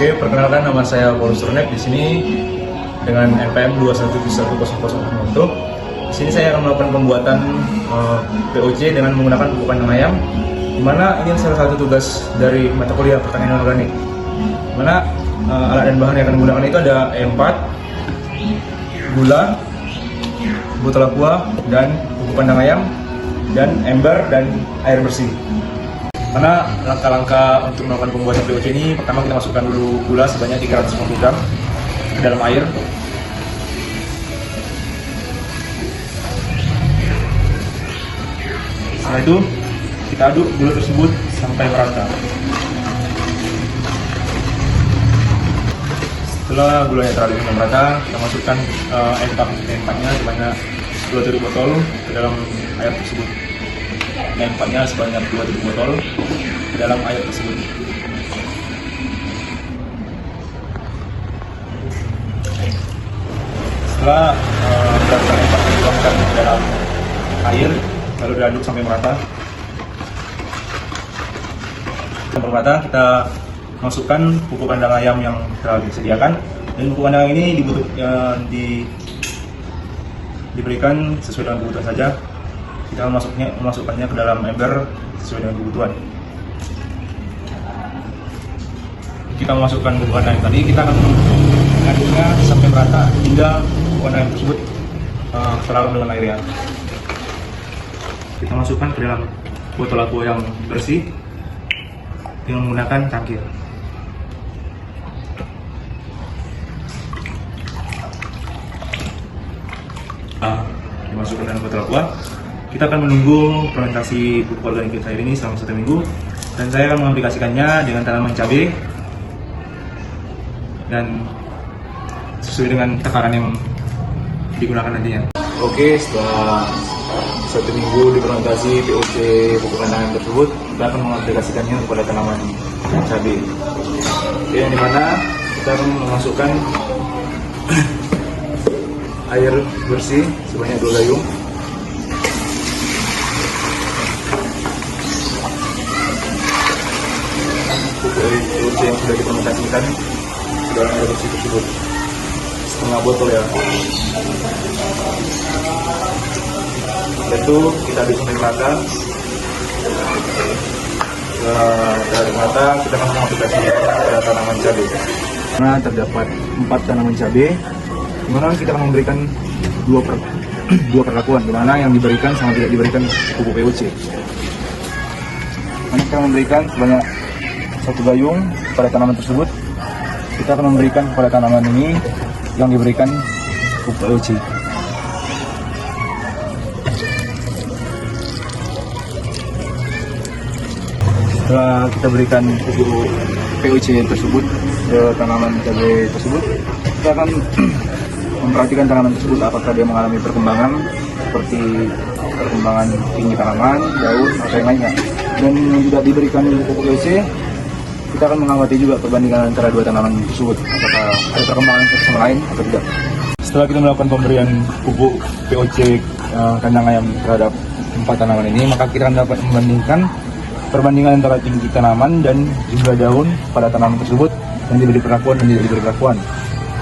Oke, perkenalkan nama saya Paulus Runek di sini dengan NPM 2171001. Di sini saya akan melakukan pembuatan POC dengan menggunakan pupuk kandang ayam, di mana ini salah satu tugas dari mata kuliah pertanian organik. Di mana alat dan bahan yang akan digunakan itu ada E4, gula, botol aqua, dan pupuk kandang ayam, dan ember dan air bersih. Karena langkah-langkah untuk melakukan pembuatan POC ini, pertama kita masukkan dulu gula sebanyak 350 gram ke dalam air. Setelah itu kita aduk gula tersebut sampai merata. Setelah gulanya teraduk sampai merata, kita masukkan E4-nya sebanyak 2 tutup botol ke dalam air tersebut. E4-nya sebanyak 2 tutup botol ke dalam air tersebut. Setelah beberapa E4 dituangkan ke dalam air, lalu diaduk sampai merata. Sampai merata, kita masukkan pupuk kandang ayam yang telah disediakan, dan pupuk kandang ini diberikan sesuai dengan kebutuhan saja. Kita memasukkannya ke dalam ember sesuai dengan kebutuhan. Kita memasukkan pupuk kandang tadi, kita akan mengaduknya sampai merata hingga pupuk kandang tersebut terlarut dengan airnya. Kita masukkan ke dalam botol aqua yang bersih dengan menggunakan cangkir. Dimasukkan dalam botol aqua. Kita akan menunggu fermentasi pupuk organik cair ini selama 1 minggu, dan saya akan mengaplikasikannya dengan tanaman cabai dan sesuai dengan takaran yang digunakan nantinya. Oke, setelah 1 minggu difermentasi POC pupuk kandang tersebut, kita akan mengaplikasikannya kepada tanaman cabai. Oke, yang dimana kita akan memasukkan air bersih sebanyak 2 gayung. Pupuk POC yang sudah difermentasikan ke dalam air bersih tersebut, setengah botol ya. Setelah itu kita aduk sampai merata. Setelah merata, kita akan mengaplikasikan pada tanaman cabai. Karena terdapat 4 tanaman cabai, di mana kita akan memberikan dua perlakuan, di mana yang diberikan sama tidak diberikan pupuk POC. Karena kita memberikan sebanyak 1 gayung pada tanaman tersebut, kita akan memberikan kepada tanaman ini yang diberikan pupuk POC. Setelah kita berikan pupuk POC tersebut ke tanaman cabai tersebut, kita akan memperhatikan tanaman tersebut apakah dia mengalami perkembangan seperti perkembangan tinggi tanaman, daun, atau yang lainnya. Dan yang tidak diberikan pupuk POC, kita akan mengamati juga perbandingan antara 2 tanaman tersebut, apakah ada perkembangan satu sama lain atau tidak. Setelah kita melakukan pemberian pupuk POC kandang ayam terhadap 4 tanaman ini, maka kita akan dapat membandingkan perbandingan antara tinggi tanaman dan jumlah daun pada tanaman tersebut yang diberi perlakuan dan tidak diberi perlakuan.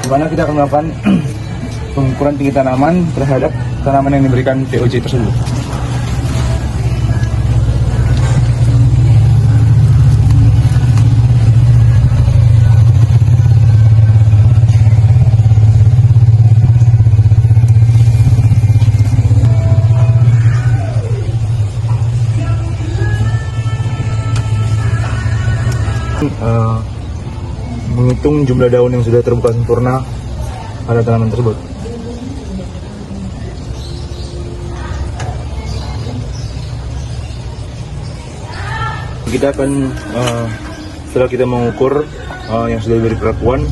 Di mana kita akan melakukan pengukuran tinggi tanaman terhadap tanaman yang diberikan POC tersebut. Menghitung jumlah daun yang sudah terbuka sempurna pada tanaman tersebut. Kita akan setelah kita mengukur yang sudah diberi perlakuan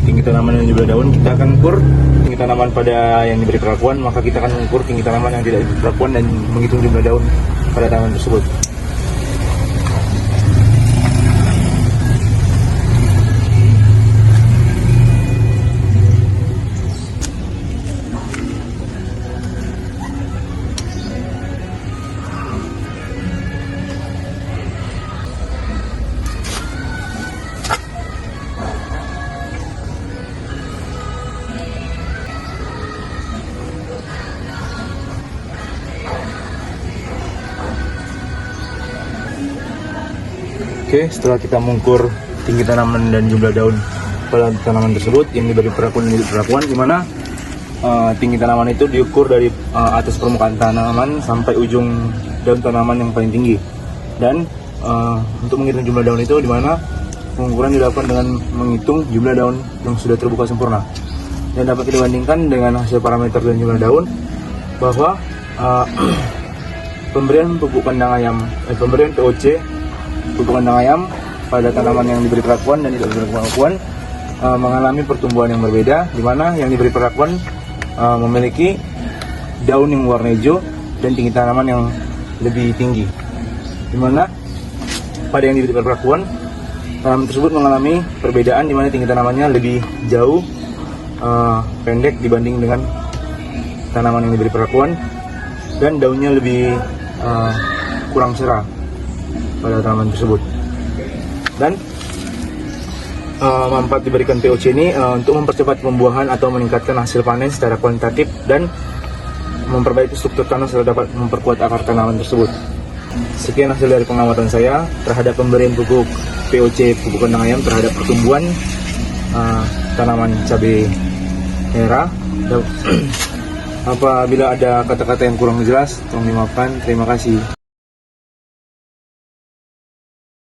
tinggi tanaman dan jumlah daun, kita akan ukur tinggi tanaman pada yang diberi perlakuan, maka kita akan mengukur tinggi tanaman yang tidak diberi perlakuan dan menghitung jumlah daun pada tanaman tersebut. Oke, setelah kita mengukur tinggi tanaman dan jumlah daun pada tanaman tersebut yang diberi perlakuan dan perlakuan, di mana tinggi tanaman itu diukur dari atas permukaan tanaman sampai ujung daun tanaman yang paling tinggi. Dan untuk menghitung jumlah daun itu, di mana pengukuran dilakukan dengan menghitung jumlah daun yang sudah terbuka sempurna. Dan dapat dibandingkan dengan hasil parameter dan jumlah daun bahwa pemberian pupuk kandang ayam, pemberian POC pupuk kandang ayam pada tanaman yang diberi perlakuan dan tidak diberi perlakuan mengalami pertumbuhan yang berbeda, di mana yang diberi perlakuan memiliki daun yang warna hijau dan tinggi tanaman yang lebih tinggi, di mana pada yang diberi perlakuan tanaman tersebut mengalami perbedaan, di mana tinggi tanamannya lebih jauh pendek dibanding dengan tanaman yang diberi perlakuan, dan daunnya lebih kurang cerah pada tanaman tersebut. Dan manfaat diberikan POC ini untuk mempercepat pembuahan atau meningkatkan hasil panen secara kuantitatif dan memperbaiki struktur tanah serta dapat memperkuat akar tanaman tersebut. Sekian hasil dari pengamatan saya terhadap pemberian pupuk POC pupuk kandang ayam terhadap pertumbuhan tanaman cabai merah. Apabila ada kata-kata yang kurang jelas, tolong dimaafkan. Terima kasih.